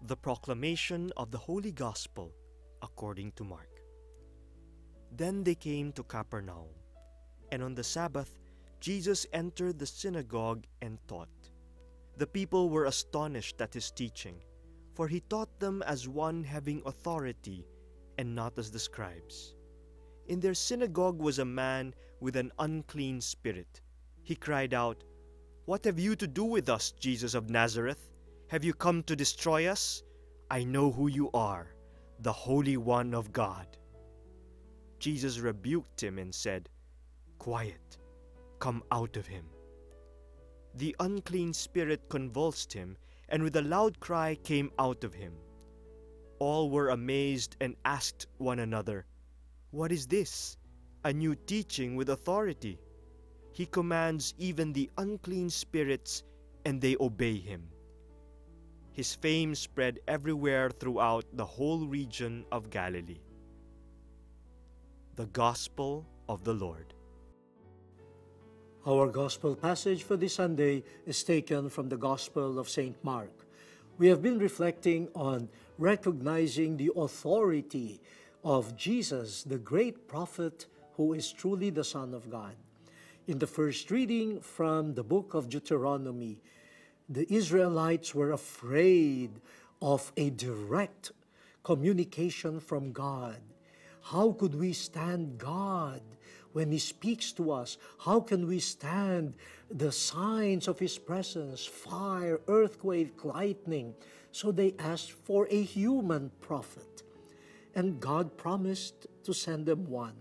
The proclamation of the Holy Gospel according to Mark. Then they came to Capernaum, and on the Sabbath Jesus entered the synagogue and taught. The people were astonished at his teaching, for he taught them as one having authority and not as the scribes. In their synagogue was a man with an unclean spirit. He cried out, "What have you to do with us, Jesus of Nazareth? Have you come to destroy us? I know who you are, the Holy One of God." Jesus rebuked him and said, "Quiet, come out of him." The unclean spirit convulsed him, and with a loud cry came out of him. All were amazed and asked one another, "What is this? A new teaching with authority. He commands even the unclean spirits, and they obey him." His fame spread everywhere throughout the whole region of Galilee. The Gospel of the Lord. Our Gospel passage for this Sunday is taken from the Gospel of St. Mark. We have been reflecting on recognizing the authority of Jesus, the great prophet who is truly the Son of God. In the first reading from the book of Deuteronomy, the Israelites were afraid of a direct communication from God. How could we stand God when He speaks to us? How can we stand the signs of His presence, fire, earthquake, lightning? So they asked for a human prophet. And God promised to send them one,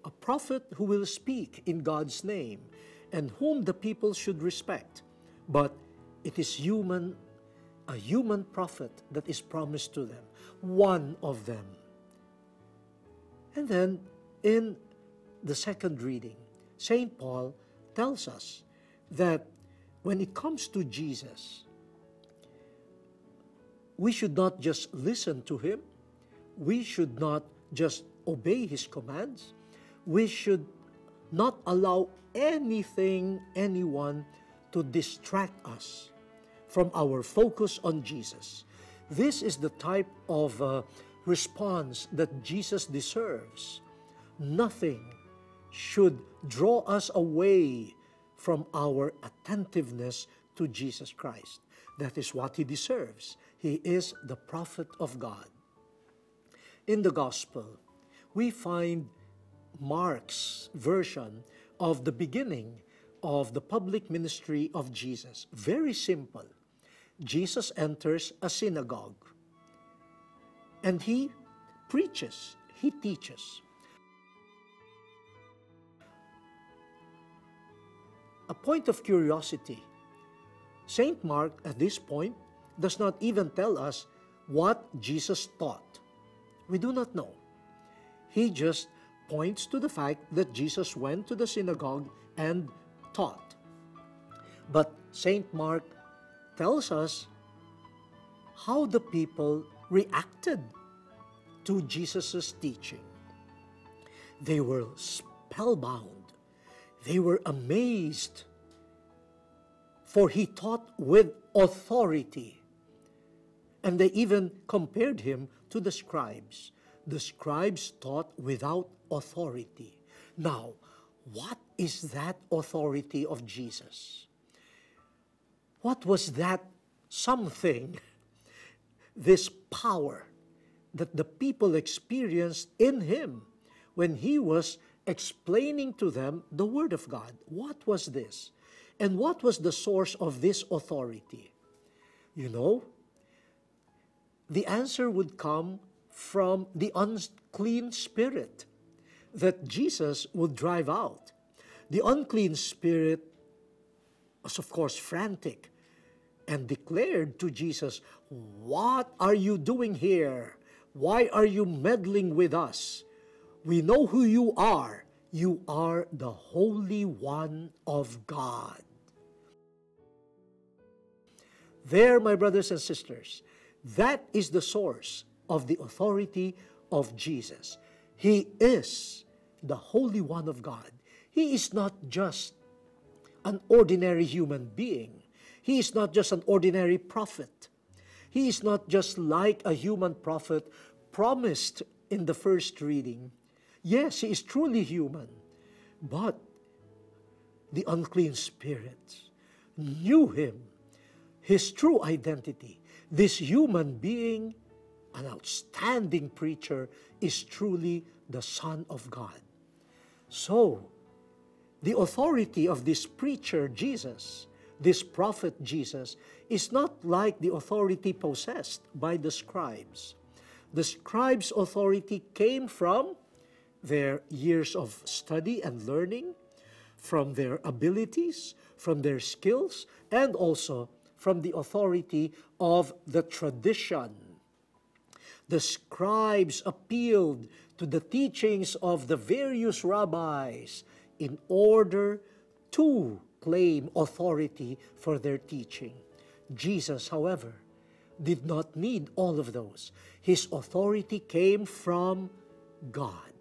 a prophet who will speak in God's name and whom the people should respect. But it is a human prophet that is promised to them, one of them. And then in the second reading, St. Paul tells us that when it comes to Jesus, we should not just listen to Him, we should not just obey His commands, we should not allow anything, anyone to distract us from our focus on Jesus. This is the type of response that Jesus deserves. Nothing should draw us away from our attentiveness to Jesus Christ. That is what He deserves. He is the prophet of God. In the Gospel, we find Mark's version of the beginning of the public ministry of Jesus. Very simple. Jesus enters a synagogue and He preaches, He teaches. A point of curiosity, St. Mark at this point does not even tell us what Jesus taught. We do not know. He just points to the fact that Jesus went to the synagogue and taught. But St. Mark tells us how the people reacted to Jesus' teaching. They were spellbound. They were amazed, for He taught with authority. And they even compared Him to the scribes. The scribes taught without authority. Now, what is that authority of Jesus? What was that something, this power that the people experienced in Him when He was explaining to them the Word of God? What was this? And what was the source of this authority? You know, the answer would come from the unclean spirit that Jesus would drive out. The unclean spirit was, of course, frantic and declared to Jesus, "What are you doing here? Why are you meddling with us? We know who you are. You are the Holy One of God." There, my brothers and sisters, that is the source of the authority of Jesus. He is the Holy One of God. He is not just an ordinary human being. He is not just an ordinary prophet. He is not just like a human prophet promised in the first reading. Yes, he is truly human, but the unclean spirits knew him, his true identity. This human being, an outstanding preacher, is truly the Son of God. So, the authority of this preacher, Jesus, this prophet Jesus, is not like the authority possessed by the scribes. The scribes' authority came from their years of study and learning, from their abilities, from their skills, and also from the authority of the tradition. The scribes appealed to the teachings of the various rabbis in order to claim authority for their teaching. Jesus, however, did not need all of those. His authority came from God.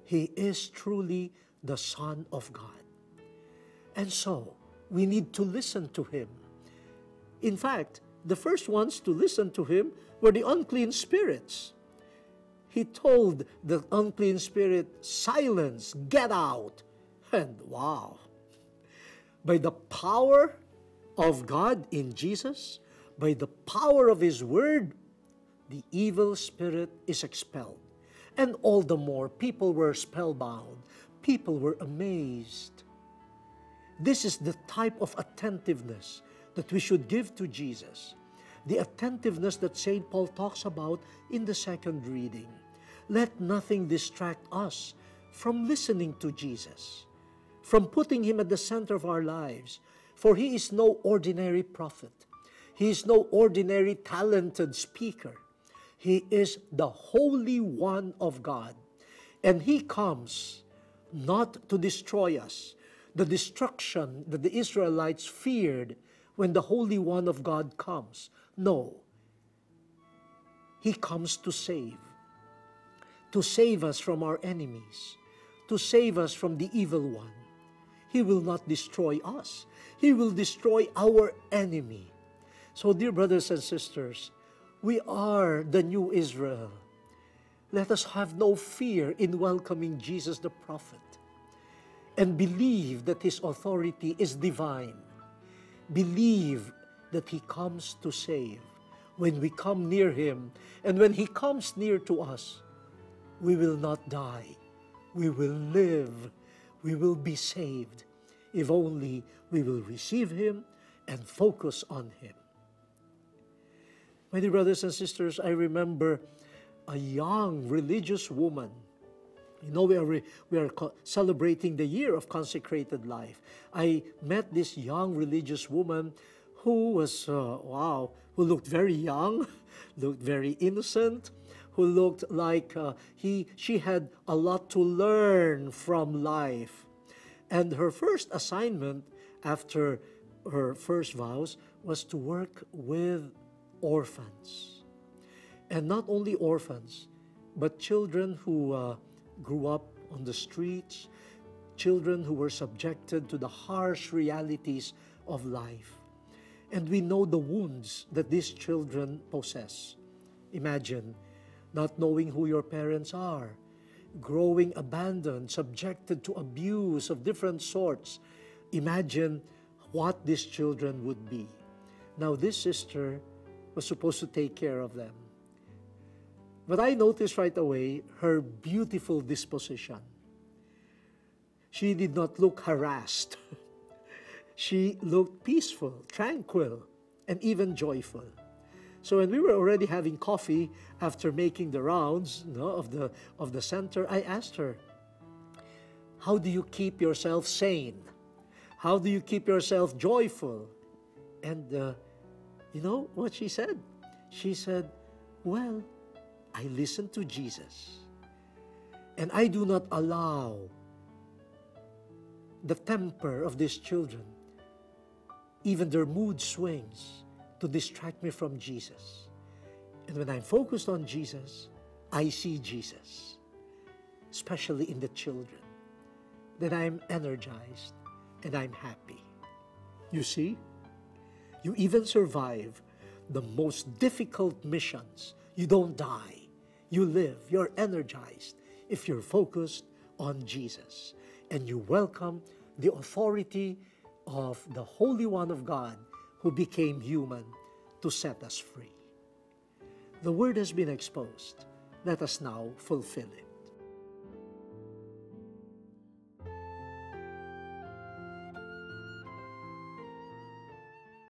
He is truly the Son of God. And so, we need to listen to him. In fact, the first ones to listen to him were the unclean spirits. He told the unclean spirit, "Silence, get out." And wow, by the power of God in Jesus, by the power of his word, the evil spirit is expelled. And all the more, people were spellbound. People were amazed. This is the type of attentiveness that we should give to Jesus. The attentiveness that St. Paul talks about in the second reading. Let nothing distract us from listening to Jesus, from putting him at the center of our lives, for he is no ordinary prophet. He is no ordinary talented speaker. He is the Holy One of God, and he comes not to destroy us, the destruction that the Israelites feared when the Holy One of God comes. No, he comes to save us from our enemies, to save us from the evil one. He will not destroy us. He will destroy our enemy. So, dear brothers and sisters, we are the new Israel. Let us have no fear in welcoming Jesus the prophet and believe that his authority is divine. Believe that he comes to save. When we come near him and when he comes near to us, we will not die. We will live. We will be saved if only we will receive him and focus on him. My dear brothers and sisters, I remember a young religious woman. You know, we are celebrating the year of consecrated life. I met this young religious woman who was, who looked very young, looked very innocent, who looked like she had a lot to learn from life. And her first assignment after her first vows was to work with orphans. And not only orphans, but children who grew up on the streets, children who were subjected to the harsh realities of life. And we know the wounds that these children possess. Imagine not knowing who your parents are, growing abandoned, subjected to abuse of different sorts. Imagine what these children would be. Now, this sister was supposed to take care of them. But I noticed right away her beautiful disposition. She did not look harassed. She looked peaceful, tranquil, and even joyful. So when we were already having coffee after making the rounds of the center, I asked her, "How do you keep yourself sane? How do you keep yourself joyful?" And you know what she said? She said, "Well, I listen to Jesus, and I do not allow the temper of these children, even their mood swings, to distract me from Jesus. And when I'm focused on Jesus, I see Jesus, especially in the children. Then I'm energized and I'm happy." You see, you even survive the most difficult missions, you don't die. You live, you're energized if you're focused on Jesus. And you welcome the authority of the Holy One of God who became human to set us free. The word has been exposed. Let us now fulfill it.